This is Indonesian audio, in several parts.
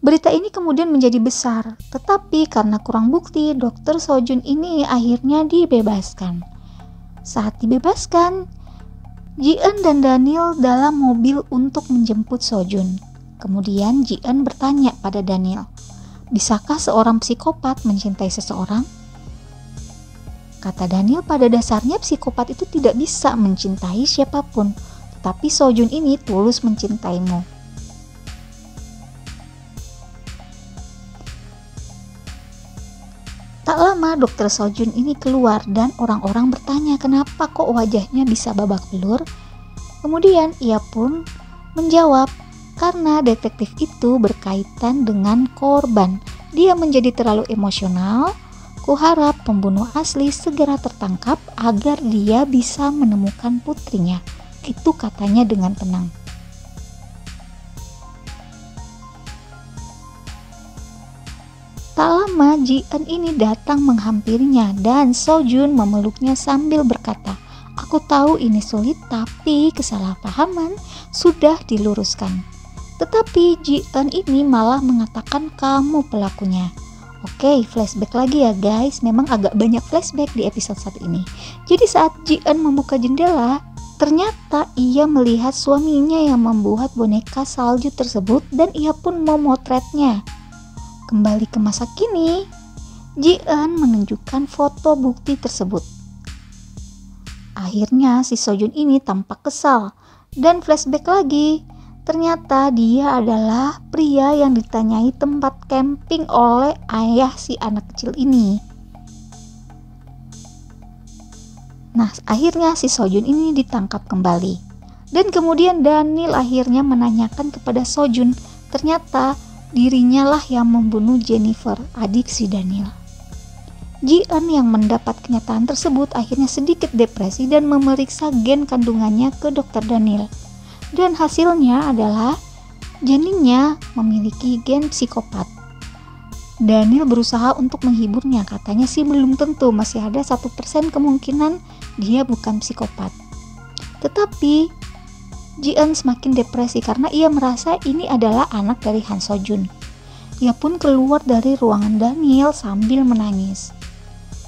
Berita ini kemudian menjadi besar, tetapi karena kurang bukti, Dr. Sojun ini akhirnya dibebaskan. Saat dibebaskan, Ji-eun dan Daniel dalam mobil untuk menjemput Sojun. Kemudian Ji-eun bertanya pada Daniel, "Bisakah seorang psikopat mencintai seseorang?" Kata Daniel, pada dasarnya psikopat itu tidak bisa mencintai siapapun, tetapi Sojun ini tulus mencintaimu. Tak lama Dr. Sojun ini keluar dan orang-orang bertanya kenapa kok wajahnya bisa babak belur. Kemudian ia pun menjawab, karena detektif itu berkaitan dengan korban. Dia menjadi terlalu emosional. Kuharap pembunuh asli segera tertangkap agar dia bisa menemukan putrinya. Itu katanya dengan tenang. Tak lama Ji-eun ini datang menghampirinya dan Sojun memeluknya sambil berkata, "Aku tahu ini sulit, tapi kesalahpahaman sudah diluruskan." Tetapi Ji-eun ini malah mengatakan kamu pelakunya. Oke, flashback lagi ya guys. Memang agak banyak flashback di episode 1 ini. Jadi saat Ji-eun membuka jendela, ternyata ia melihat suaminya yang membuat boneka salju tersebut dan ia pun memotretnya. Kembali ke masa kini, Ji-eun menunjukkan foto bukti tersebut. Akhirnya si Sojun ini tampak kesal dan flashback lagi. Ternyata dia adalah pria yang ditanyai tempat camping oleh ayah si anak kecil ini. Nah, akhirnya si Sojun ini ditangkap kembali. Dan kemudian Daniel akhirnya menanyakan kepada Sojun, ternyata dirinya lah yang membunuh Jennifer, adik si Daniel. Ji-eun yang mendapat kenyataan tersebut akhirnya sedikit depresi dan memeriksa gen kandungannya ke dokter Daniel. Dan hasilnya adalah janinnya memiliki gen psikopat. Daniel berusaha untuk menghiburnya, katanya sih belum tentu, masih ada 1% kemungkinan dia bukan psikopat. Tetapi Ji-eun semakin depresi karena ia merasa ini adalah anak dari Han Sojun. Ia pun keluar dari ruangan Daniel sambil menangis.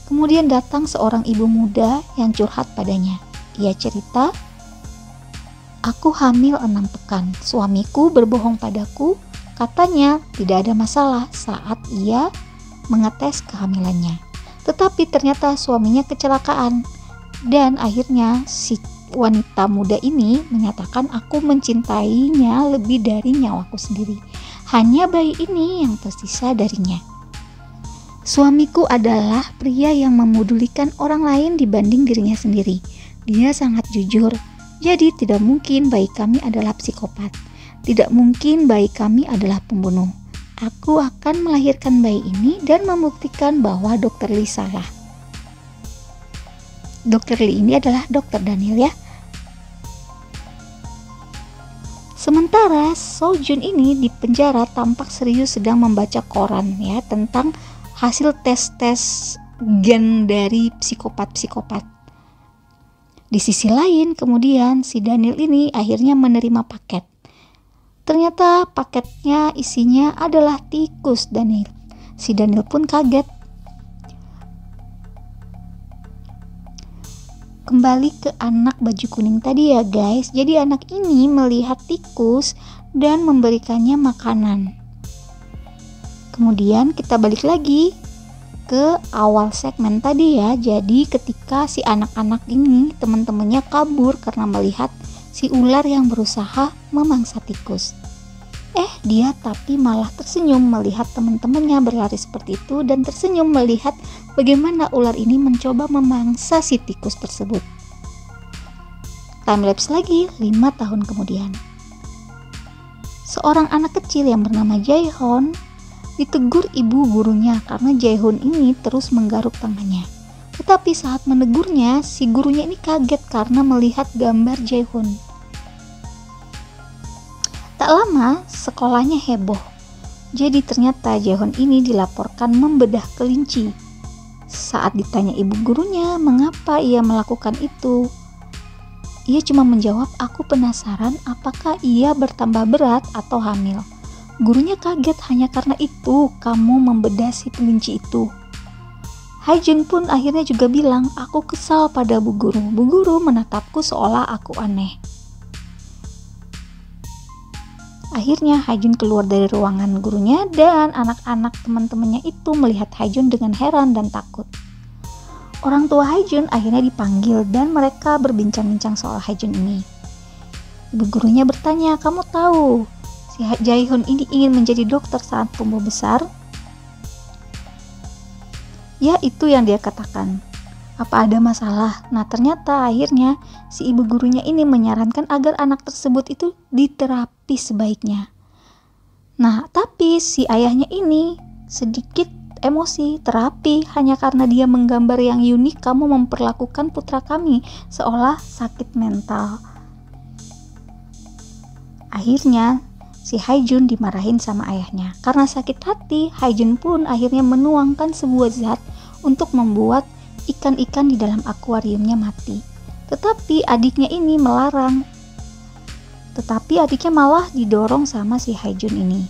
Kemudian datang seorang ibu muda yang curhat padanya. Ia cerita, "Aku hamil 6 pekan. Suamiku berbohong padaku, katanya tidak ada masalah saat ia mengetes kehamilannya. Tetapi ternyata suaminya kecelakaan. Dan akhirnya si wanita muda ini menyatakan, aku mencintainya lebih dari nyawaku sendiri. Hanya bayi ini yang tersisa darinya. Suamiku adalah pria yang memedulikan orang lain dibanding dirinya sendiri. Dia sangat jujur. Jadi tidak mungkin bayi kami adalah psikopat. Tidak mungkin bayi kami adalah pembunuh. Aku akan melahirkan bayi ini dan membuktikan bahwa Dr. Lee salah." Dr. Lee ini adalah Dr. Daniel ya. Sementara Sojun ini di penjara tampak serius sedang membaca koran ya tentang hasil tes-tes gen dari psikopat-psikopat. Di sisi lain kemudian si Daniel ini akhirnya menerima paket. Ternyata paketnya isinya adalah tikus Daniel. Si Daniel pun kaget. Kembali ke anak baju kuning tadi ya guys. Jadi anak ini melihat tikus dan memberikannya makanan. Kemudian kita balik lagi ke awal segmen tadi ya. Jadi ketika si anak-anak ini teman-temannya kabur karena melihat si ular yang berusaha memangsa tikus. Dia tapi malah tersenyum melihat teman-temannya berlari seperti itu dan tersenyum melihat bagaimana ular ini mencoba memangsa si tikus tersebut. Timelapse lagi 5 tahun kemudian. Seorang anak kecil yang bernama Jae-hoon ditegur ibu gurunya karena Jae-hoon ini terus menggaruk tangannya. Tetapi saat menegurnya, si gurunya ini kaget karena melihat gambar Jae-hoon. Tak lama, sekolahnya heboh. Jadi ternyata Jae-hoon ini dilaporkan membedah kelinci. Saat ditanya ibu gurunya mengapa ia melakukan itu, ia cuma menjawab, aku penasaran apakah ia bertambah berat atau hamil. Gurunya kaget, hanya karena itu kamu membedah si kelinci itu. Haijun pun akhirnya juga bilang, aku kesal pada Bu Guru. Bu Guru menatapku seolah aku aneh. Akhirnya Haijun keluar dari ruangan gurunya dan anak-anak teman-temannya itu melihat Haijun dengan heran dan takut. Orang tua Haijun akhirnya dipanggil dan mereka berbincang-bincang soal Haijun ini. Ibu gurunya bertanya, kamu tahu si Jae-hyun ini ingin menjadi dokter saat tumbuh besar? Ya, itu yang dia katakan. Apa ada masalah? Nah, ternyata akhirnya si ibu gurunya ini menyarankan agar anak tersebut itu diterapi sebaiknya. Nah, tapi si ayahnya ini sedikit emosi. Terapi hanya karena dia menggambar yang unik, kamu memperlakukan putra kami seolah sakit mental. Akhirnya si Haijun dimarahin sama ayahnya. Karena sakit hati, Haijun pun akhirnya menuangkan sebuah zat untuk membuat ikan-ikan di dalam akuariumnya mati. Tetapi adiknya ini melarang. Tetapi adiknya malah didorong sama si Haijun ini.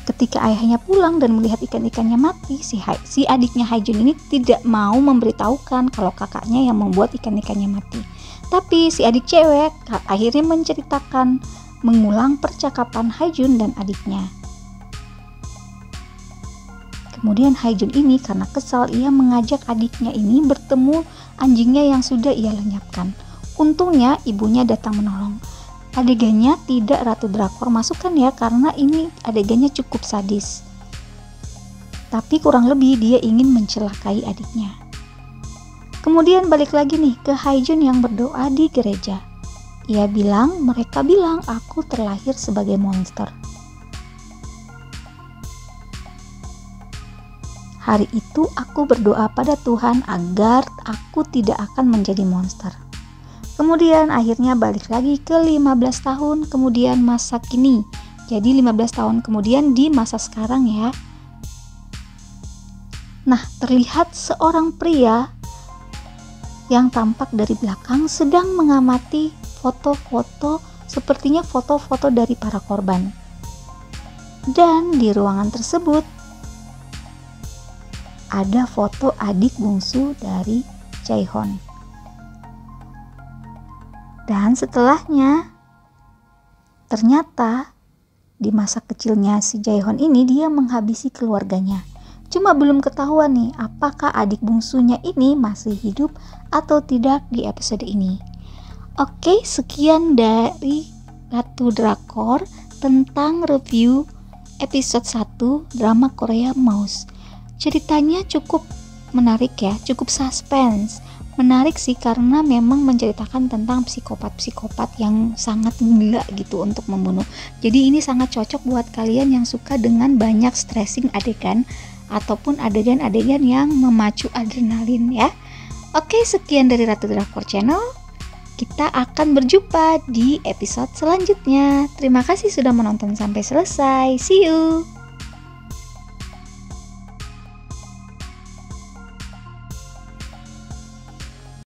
Ketika ayahnya pulang dan melihat ikan-ikannya mati, si adiknya Haijun ini tidak mau memberitahukan kalau kakaknya yang membuat ikan-ikannya mati. Tapi si adik cewek akhirnya menceritakan, mengulang percakapan Haijun dan adiknya. Kemudian Haijun ini karena kesal, ia mengajak adiknya ini bertemu anjingnya yang sudah ia lenyapkan. Untungnya ibunya datang menolong. Adegannya tidak Ratu Drakor masukkan ya, karena ini adegannya cukup sadis. Tapi kurang lebih dia ingin mencelakai adiknya. Kemudian balik lagi nih ke Haijun yang berdoa di gereja. Ia bilang, mereka bilang aku terlahir sebagai monster. Hari itu aku berdoa pada Tuhan agar aku tidak akan menjadi monster. Kemudian akhirnya balik lagi ke 15 tahun kemudian masa kini. Jadi 15 tahun kemudian di masa sekarang ya. Nah, terlihat seorang pria yang tampak dari belakang sedang mengamati foto-foto, sepertinya foto-foto dari para korban. Dan di ruangan tersebut ada foto adik bungsu dari Jae-hyun. Dan setelahnya ternyata di masa kecilnya si Jae-hyun ini dia menghabisi keluarganya. Cuma belum ketahuan nih apakah adik bungsunya ini masih hidup atau tidak di episode ini. Oke, sekian dari Ratu Drakor tentang review episode 1 drama Korea Mouse. Ceritanya cukup menarik ya, cukup suspense. Menarik sih karena memang menceritakan tentang psikopat-psikopat yang sangat gila gitu untuk membunuh. Jadi ini sangat cocok buat kalian yang suka dengan banyak stressing adegan ataupun adegan-adegan yang memacu adrenalin ya. Oke, sekian dari Ratu Drakor Channel. Kita akan berjumpa di episode selanjutnya. Terima kasih sudah menonton sampai selesai. See you.